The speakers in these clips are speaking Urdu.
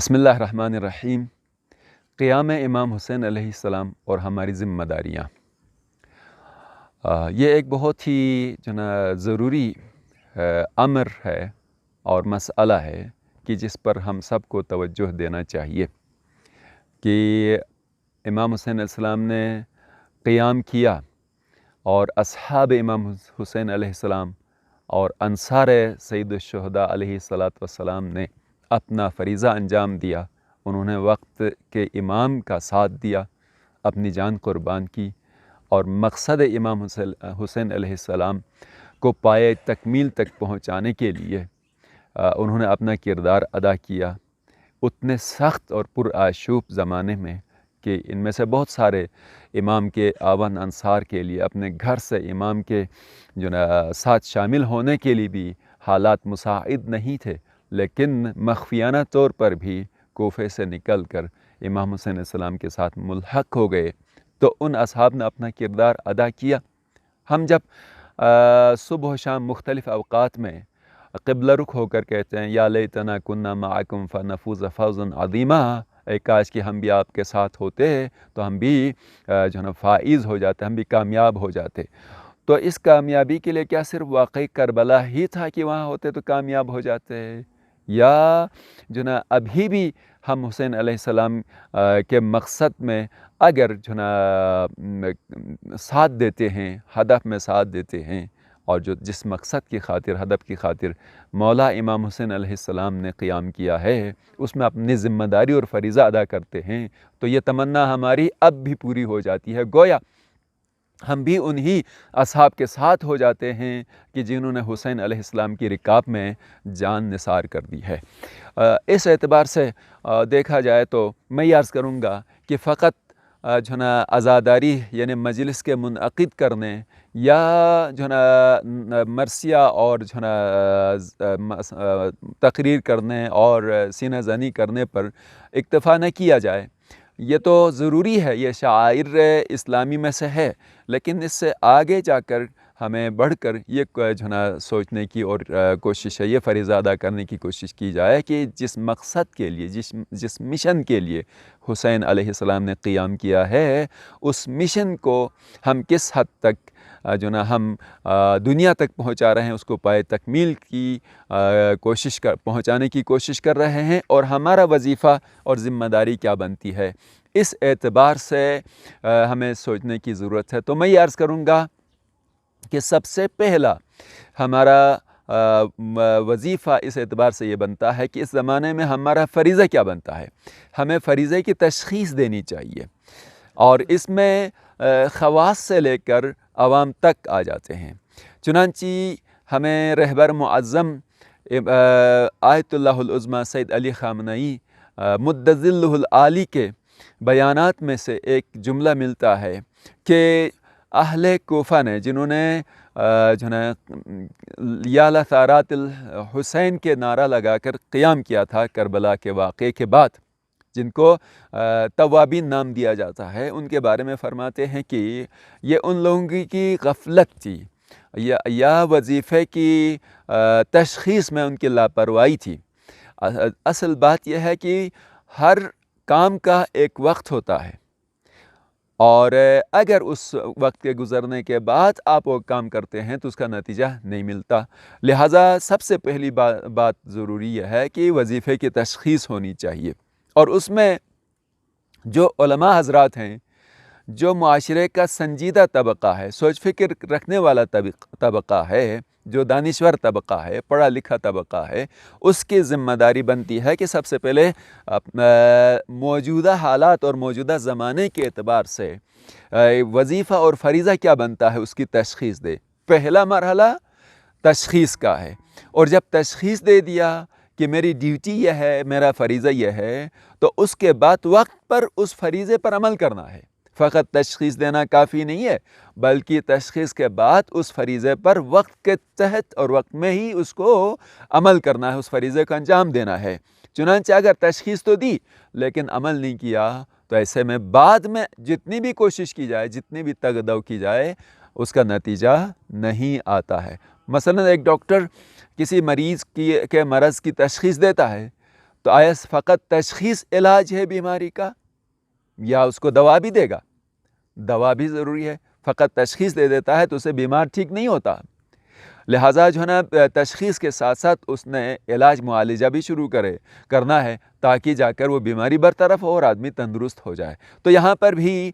بسم اللہ الرحمن الرحیم۔ قیام امام حسین علیہ السلام اور ہماری ذمہ داریاں، یہ ایک بہت ہی ضروری امر ہے اور مسئلہ ہے کہ جس پر ہم سب کو توجہ دینا چاہیے کہ امام حسین علیہ السلام نے قیام کیا اور اصحاب امام حسین علیہ السلام اور انصار سید الشہداء علیہ السلام نے اپنا فریضہ انجام دیا۔ انہوں نے وقت کے امام کا ساتھ دیا، اپنی جان قربان کی اور مقصد امام حسین علیہ السلام کو پائے تکمیل تک پہنچانے کے لیے انہوں نے اپنا کردار ادا کیا اتنے سخت اور پرآشوب زمانے میں کہ ان میں سے بہت سارے امام کے آون انصار کے لیے اپنے گھر سے امام کے ساتھ شامل ہونے کے لیے بھی حالات مساعد نہیں تھے، لیکن مخفیانہ طور پر بھی کوفے سے نکل کر امام حسین علیہ السلام کے ساتھ ملحق ہو گئے۔ تو ان اصحاب نے اپنا کردار ادا کیا۔ ہم جب صبح و شام مختلف اوقات میں قبلہ رخ ہو کر کہتے ہیں یا لیتنا کننا معکم فنفوز فوزا عظیما، اے کاش کہ ہم بھی آپ کے ساتھ ہوتے تو ہم بھی فائز ہو جاتے، ہم بھی کامیاب ہو جاتے، تو اس کامیابی کے لیے کیا صرف واقعی کربلا ہی تھا کہ وہاں ہوتے تو کامیاب ہو جاتے، یا ابھی بھی ہم حسین علیہ السلام کے مقصد میں اگر ساتھ دیتے ہیں، ہدف میں ساتھ دیتے ہیں، اور جس مقصد کی خاطر، ہدف کی خاطر مولا امام حسین علیہ السلام نے قیام کیا ہے، اس میں اپنی ذمہ داری اور فریضہ ادا کرتے ہیں، تو یہ تمنا ہماری اب بھی پوری ہو جاتی ہے۔ گویا ہم بھی انہی اصحاب کے ساتھ ہو جاتے ہیں کہ جنہوں نے حسین علیہ السلام کی رکاب میں جان نثار کر دی ہے۔ اس اعتبار سے دیکھا جائے تو میں یہ عرض کروں گا کہ فقط عزاداری یعنی مجلس کے منعقد کرنے یا مرثیہ اور تقریر کرنے اور سینہ زنی کرنے پر اکتفا نہ کیا جائے۔ یہ تو ضروری ہے، یہ شعائر اسلامی میں سے ہے، لیکن اس سے آگے جا کر ہمیں بڑھ کر یہ سوچنے کی اور کوشش ہے، یہ فریضہ ادا کرنے کی کوشش کی جائے کہ جس مقصد کے لیے، جس مشن کے لیے حسین علیہ السلام نے قیام کیا ہے، اس مشن کو ہم کس حد تک ہم دنیا تک پہنچا رہے ہیں، اس کو پائے تکمیل کی پہنچانے کی کوشش کر رہے ہیں، اور ہمارا وظیفہ اور ذمہ داری کیا بنتی ہے، اس اعتبار سے ہمیں سوچنے کی ضرورت ہے۔ تو میں یہ عرض کروں گا کہ سب سے پہلا ہمارا وظیفہ اس اعتبار سے یہ بنتا ہے کہ اس زمانے میں ہمارا فریضہ کیا بنتا ہے۔ ہمیں فریضے کی تشخیص دینی چاہیے، اور اس میں خواص سے لے کر عوام تک آ جاتے ہیں۔ چنانچہ ہمیں رہبر معظم آیت اللہ العظمیٰ سید علی خامنئی مد ظلہ العالی کے بیانات میں سے ایک جملہ ملتا ہے کہ اہل کوفہ نے، جنہوں نے یا لثارات الحسین کے نعرہ لگا کر قیام کیا تھا کربلا کے واقعے کے بعد، جن کو توابین نام دیا جاتا ہے، ان کے بارے میں فرماتے ہیں کہ یہ ان لوگوں کی غفلت تھی یا وظیفے کی تشخیص میں ان کی لاپرواہی تھی۔ اصل بات یہ ہے کہ ہر کام کا ایک وقت ہوتا ہے، اور اگر اس وقت کے گزرنے کے بعد آپ وہ کام کرتے ہیں تو اس کا نتیجہ نہیں ملتا۔ لہٰذا سب سے پہلی بات ضروری یہ ہے کہ وظیفے کی تشخیص ہونی چاہیے، اور اس میں جو علماء حضرات ہیں، جو معاشرے کا سنجیدہ طبقہ ہے، سوچ فکر رکھنے والا طبقہ ہے، جو دانشور طبقہ ہے، پڑھا لکھا طبقہ ہے، اس کی ذمہ داری بنتی ہے کہ سب سے پہلے موجودہ حالات اور موجودہ زمانے کے اعتبار سے وظیفہ اور فریضہ کیا بنتا ہے اس کی تشخیص دے۔ پہلا مرحلہ تشخیص کا ہے، اور جب تشخیص دے دیا کہ میری ڈیوٹی یہ ہے، میرا فریضہ یہ ہے، تو اس کے بعد وقت پر اس فریضے پر عمل کرنا ہے۔ فقط تشخیص دینا کافی نہیں ہے، بلکہ تشخیص کے بعد اس فریضے پر وقت کے تحت اور وقت میں ہی اس کو عمل کرنا ہے، اس فریضے کو انجام دینا ہے۔ چنانچہ اگر تشخیص تو دی لیکن عمل نہیں کیا تو ایسے میں بعد میں جتنی بھی کوشش کی جائے، جتنی بھی تگ دو کی جائے، اس کا نتیجہ نہیں آتا ہے۔ مثلا ایک ڈاکٹر کسی مریض کے مرض کی تشخیص دیتا ہے، تو آیا فقط تشخیص علاج ہے بیماری کا یا اس کو دوا بھی دے گا؟ دوا بھی ضروری ہے، فقط تشخیص دے دیتا ہے تو اسے بیمار ٹھیک نہیں ہوتا۔ لہٰذا جو ہے نا تشخیص کے ساتھ ساتھ اس نے علاج معالجہ بھی شروع کرنا ہے تاکہ جا کر وہ بیماری برطرف ہو اور آدمی تندرست ہو جائے۔ تو یہاں پر بھی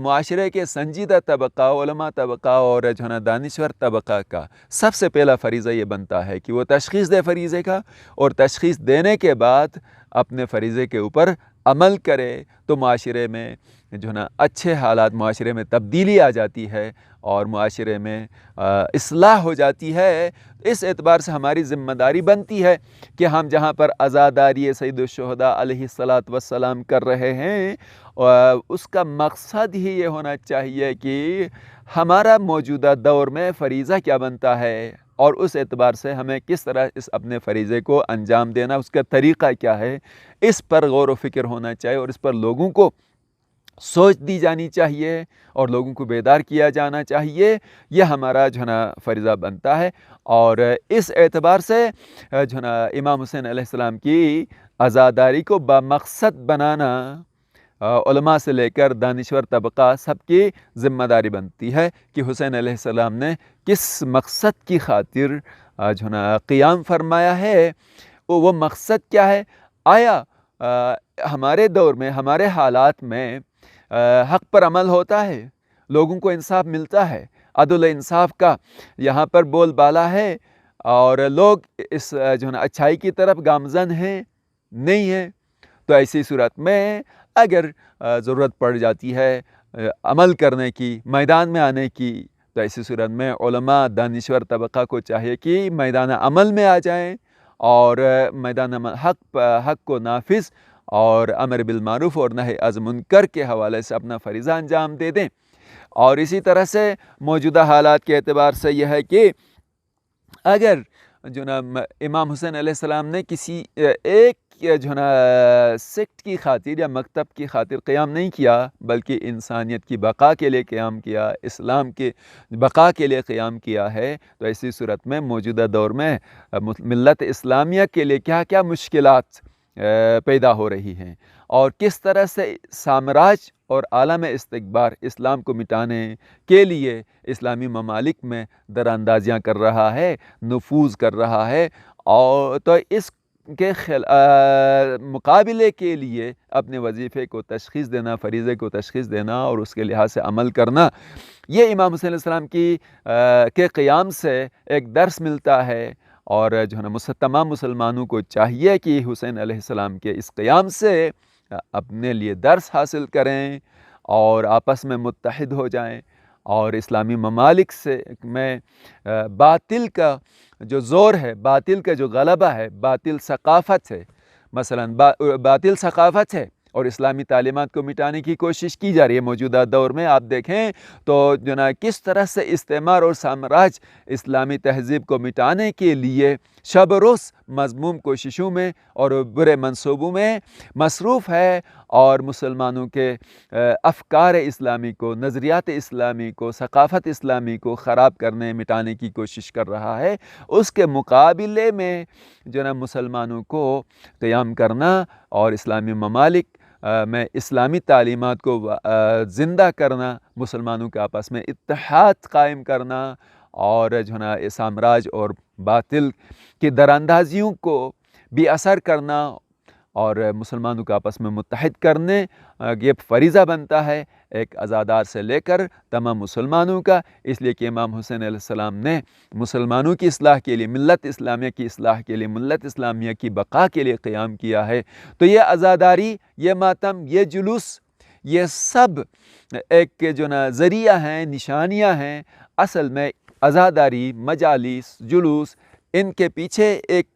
معاشرے کے سنجیدہ طبقہ، علماء طبقہ اور جو ہے نا دانشور طبقہ کا سب سے پہلا فریضہ یہ بنتا ہے کہ وہ تشخیص دے فریضے کا، اور تشخیص دینے کے بعد اپنے فریضے کے اوپر عمل کرے تو معاشرے میں جو ہے نا اچھے حالات، معاشرے میں تبدیلی آ جاتی ہے اور معاشرے میں اصلاح ہو جاتی ہے۔ اس اعتبار سے ہماری ذمہ داری بنتی ہے کہ ہم جہاں پر عزاداری سید الشہداء علیہ الصلاۃ والسلام کر رہے ہیں، اس کا مقصد ہی یہ ہونا چاہیے کہ ہمارا موجودہ دور میں فریضہ کیا بنتا ہے اور اس اعتبار سے ہمیں کس طرح اس اپنے فریضے کو انجام دینا، اس کا طریقہ کیا ہے، اس پر غور و فکر ہونا چاہیے اور اس پر لوگوں کو سوچ دی جانی چاہیے اور لوگوں کو بیدار کیا جانا چاہیے۔ یہ ہمارا جو ہے نا فریضہ بنتا ہے، اور اس اعتبار سے جو ہے نا امام حسین علیہ السلام کی عزاداری کو بامقصد بنانا علماء سے لے کر دانشور طبقہ سب کی ذمہ داری بنتی ہے کہ حسین علیہ السلام نے کس مقصد کی خاطر جو ہے نا قیام فرمایا ہے، وہ مقصد کیا ہے۔ آیا ہمارے دور میں، ہمارے حالات میں حق پر عمل ہوتا ہے، لوگوں کو انصاف ملتا ہے، عدل و انصاف کا یہاں پر بول بالا ہے اور لوگ اس جو ہے نا اچھائی کی طرف گامزن ہیں؟ نہیں ہیں۔ تو ایسی صورت میں اگر ضرورت پڑ جاتی ہے عمل کرنے کی، میدان میں آنے کی، تو ایسی صورت میں علماء، دانشور طبقہ کو چاہیے کہ میدان عمل میں آ جائیں اور میدان حق کو نافذ اور امر بالمعروف اور نہی از منکر کے حوالے سے اپنا فریضہ انجام دے دیں۔ اور اسی طرح سے موجودہ حالات کے اعتبار سے یہ ہے کہ اگر جو نا امام حسین علیہ السلام نے کسی ایک جو نا سیکٹ کی خاطر یا مکتب کی خاطر قیام نہیں کیا، بلکہ انسانیت کی بقا کے لیے قیام کیا، اسلام کے بقا کے لیے قیام کیا ہے، تو ایسی صورت میں موجودہ دور میں ملت اسلامیہ کے لیے کیا کیا مشکلات پیدا ہو رہی ہیں اور کس طرح سے سامراج اور عالم استکبار اسلام کو مٹانے کے لیے اسلامی ممالک میں دراندازیاں کر رہا ہے، نفوذ کر رہا ہے، اور تو اس کے مقابلے کے لیے اپنے وظیفے کو تشخیص دینا، فریضے کو تشخیص دینا اور اس کے لحاظ سے عمل کرنا، یہ امام حسین علیہ السلام کے قیام سے ایک درس ملتا ہے۔ اور جو ہے نا تمام مسلمانوں کو چاہیے کہ حسین علیہ السلام کے اس قیام سے اپنے لیے درس حاصل کریں اور آپس میں متحد ہو جائیں اور اسلامی ممالک میں باطل کا جو زور ہے، باطل کا جو غلبہ ہے، باطل ثقافت ہے، مثلا باطل ثقافت ہے اور اسلامی تعلیمات کو مٹانے کی کوشش کی جا رہی ہے۔ موجودہ دور میں آپ دیکھیں تو جو نا کس طرح سے استعمار اور سامراج اسلامی تہذیب کو مٹانے کے لیے شب و روز مذموم کوششوں میں اور برے منصوبوں میں مصروف ہے اور مسلمانوں کے افکار اسلامی کو، نظریات اسلامی کو، ثقافت اسلامی کو خراب کرنے، مٹانے کی کوشش کر رہا ہے۔ اس کے مقابلے میں جو نا مسلمانوں کو قیام کرنا اور اسلامی ممالک میں اسلامی تعلیمات کو زندہ کرنا، مسلمانوں کے آپس میں اتحاد قائم کرنا اور جو ہے نا سامراج اور باطل کی دراندازیوں کو بھی اثر کرنا اور مسلمانوں کو آپس میں متحد کرنے، یہ فریضہ بنتا ہے ایک عزادار سے لے کر تمام مسلمانوں کا۔ اس لیے کہ امام حسین علیہ السلام نے مسلمانوں کی اصلاح کے لیے، ملت اسلامیہ کی اصلاح کے لیے، ملت اسلامیہ کی بقا کے لیے قیام کیا ہے۔ تو یہ عزاداری، یہ ماتم، یہ جلوس، یہ سب ایک جو نا ذریعہ ہیں، نشانیاں ہیں۔ اصل میں عزاداری، مجالس، جلوس، ان کے پیچھے ایک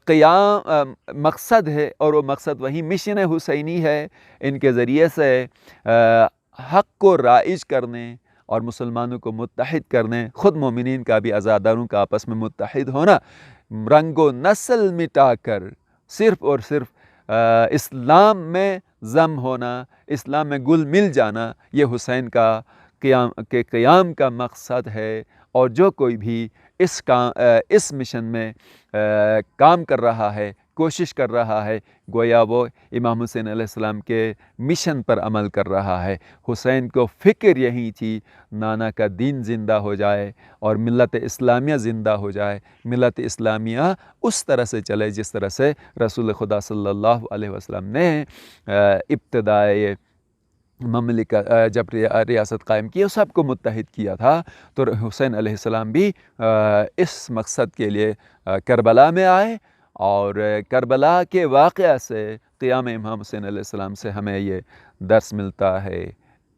قیام مقصد ہے اور وہ مقصد وہی مشن حسینی ہے۔ ان کے ذریعے سے حق کو رائج کرنے اور مسلمانوں کو متحد کرنے، خود مومنین کا بھی عزاداروں کا آپس میں متحد ہونا، رنگ و نسل مٹا کر صرف اور صرف اسلام میں ضم ہونا، اسلام میں گل مل جانا، یہ حسین کا قیام کا مقصد ہے۔ اور جو کوئی بھی اس مشن میں کام کر رہا ہے، کوشش کر رہا ہے، گویا وہ امام حسین علیہ السلام کے مشن پر عمل کر رہا ہے۔ حسین کو فکر یہی تھی نانا کا دین زندہ ہو جائے اور ملت اسلامیہ زندہ ہو جائے، ملت اسلامیہ اس طرح سے چلے جس طرح سے رسول خدا صلی اللہ علیہ وسلم نے ابتدائے مملکت جب ریاست قائم کی سب کو متحد کیا تھا، تو حسین علیہ السلام بھی اس مقصد کے لیے کربلا میں آئے، اور کربلا کے واقعہ سے قیام امام حسین علیہ السلام سے ہمیں یہ درس ملتا ہے،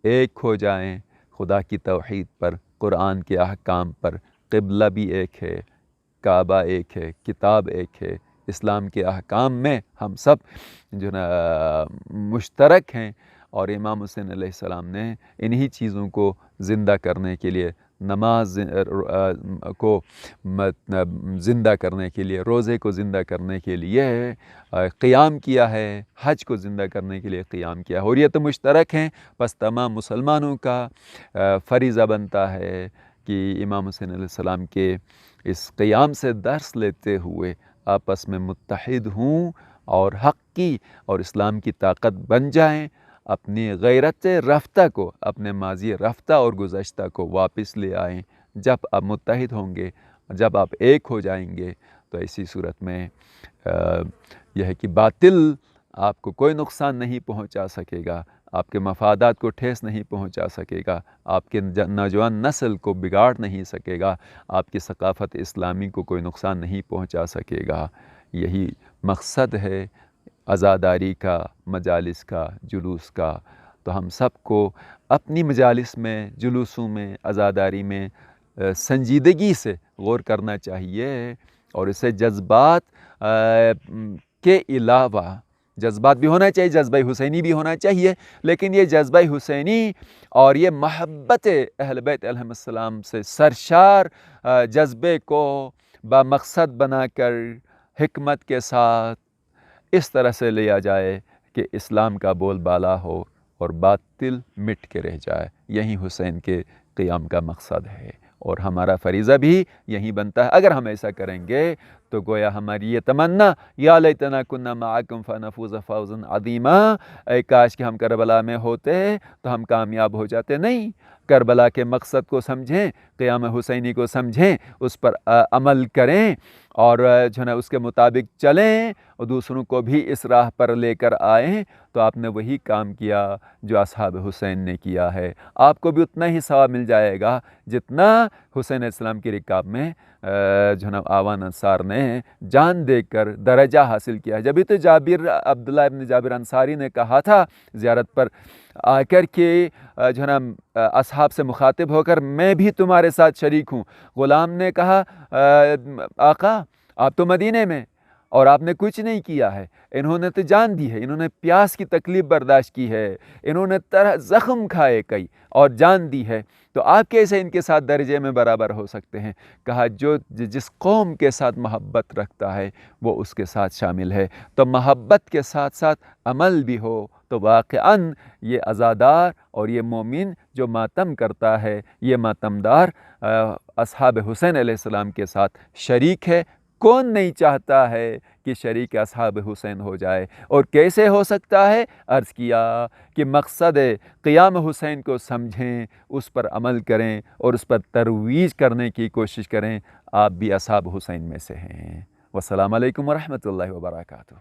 ایک ہو جائیں خدا کی توحید پر، قرآن کے احکام پر۔ قبلہ بھی ایک ہے، کعبہ ایک ہے، کتاب ایک ہے، اسلام کے احکام میں ہم سب جو نا مشترک ہیں، اور امام حسین علیہ السلام نے انہی چیزوں کو زندہ کرنے کے لیے، نماز کو زندہ کرنے کے لیے، روزے کو زندہ کرنے کے لیے قیام کیا ہے، حج کو زندہ کرنے کے لیے قیام کیا ہے، اور یہ تو مشترک ہیں۔ بس تمام مسلمانوں کا فریضہ بنتا ہے کہ امام حسین علیہ السلام کے اس قیام سے درس لیتے ہوئے آپس میں متحد ہوں اور حق کی اور اسلام کی طاقت بن جائیں، اپنی غیرت رفتہ کو، اپنے ماضی رفتہ اور گزشتہ کو واپس لے آئیں۔ جب آپ متحد ہوں گے، جب آپ ایک ہو جائیں گے، تو ایسی صورت میں یہ ہے کہ باطل آپ کو کوئی نقصان نہیں پہنچا سکے گا، آپ کے مفادات کو ٹھیس نہیں پہنچا سکے گا، آپ کے نوجوان نسل کو بگاڑ نہیں سکے گا، آپ کی ثقافت اسلامی کو کوئی نقصان نہیں پہنچا سکے گا۔ یہی مقصد ہے عزاداری کا، مجالس کا، جلوس کا۔ تو ہم سب کو اپنی مجالس میں، جلوسوں میں، عزاداری میں سنجیدگی سے غور کرنا چاہیے، اور اسے جذبات کے علاوہ، جذبات بھی ہونا چاہیے، جذبہ حسینی بھی ہونا چاہیے، لیکن یہ جذبہ حسینی اور یہ محبت اہل بیت علیہم السلام سے سرشار جذبے کو بامقصد بنا کر حکمت کے ساتھ اس طرح سے لیا جائے کہ اسلام کا بول بالا ہو اور باطل مٹ کے رہ جائے۔ یہی حسین کے قیام کا مقصد ہے، اور ہمارا فریضہ بھی یہی بنتا ہے۔ اگر ہم ایسا کریں گے تو گویا ہماری یہ تمنا، یا لیتنا کننا معکم فنفوز فوزا عظیما، اے کاش کہ ہم کربلا میں ہوتے تو ہم کامیاب ہو جاتے۔ نہیں، کربلا کے مقصد کو سمجھیں، قیام حسینی کو سمجھیں، اس پر عمل کریں، اور جو ہے نا اس کے مطابق چلیں، اور دوسروں کو بھی اس راہ پر لے کر آئیں، تو آپ نے وہی کام کیا جو اصحاب حسین نے کیا ہے۔ آپ کو بھی اتنا ہی ثواب مل جائے گا جتنا حسین علیہ السلام کی رکاب میں جو ہے نا آوان انصار نے جان دے کر درجہ حاصل کیا ہے۔ جبھی تو عبداللہ ابن جابر انصاری نے کہا تھا زیارت پر آ کر کے جو ہے نا اصحاب سے مخاطب ہو کر، میں بھی تمہارے ساتھ شریک ہوں۔ غلام نے کہا آقا آپ تو مدینے میں اور آپ نے کچھ نہیں کیا ہے، انہوں نے تو جان دی ہے، انہوں نے پیاس کی تکلیف برداشت کی ہے، انہوں نے زخم کھائے کئی اور جان دی ہے، تو آپ کیسے ان کے ساتھ درجے میں برابر ہو سکتے ہیں؟ کہا جو جس قوم کے ساتھ محبت رکھتا ہے وہ اس کے ساتھ شامل ہے۔ تو محبت کے ساتھ ساتھ عمل بھی ہو تو واقعاً یہ عزادار اور یہ مومن جو ماتم کرتا ہے، یہ ماتمدار اصحاب حسین علیہ السلام کے ساتھ شریک ہے۔ کون نہیں چاہتا ہے کہ شریک اصحاب حسین ہو جائے؟ اور کیسے ہو سکتا ہے؟ عرض کیا کہ مقصد قیام حسین کو سمجھیں، اس پر عمل کریں اور اس پر ترویج کرنے کی کوشش کریں۔ آپ بھی اصحاب حسین میں سے ہیں۔ والسلام علیکم ورحمۃ اللہ وبرکاتہ۔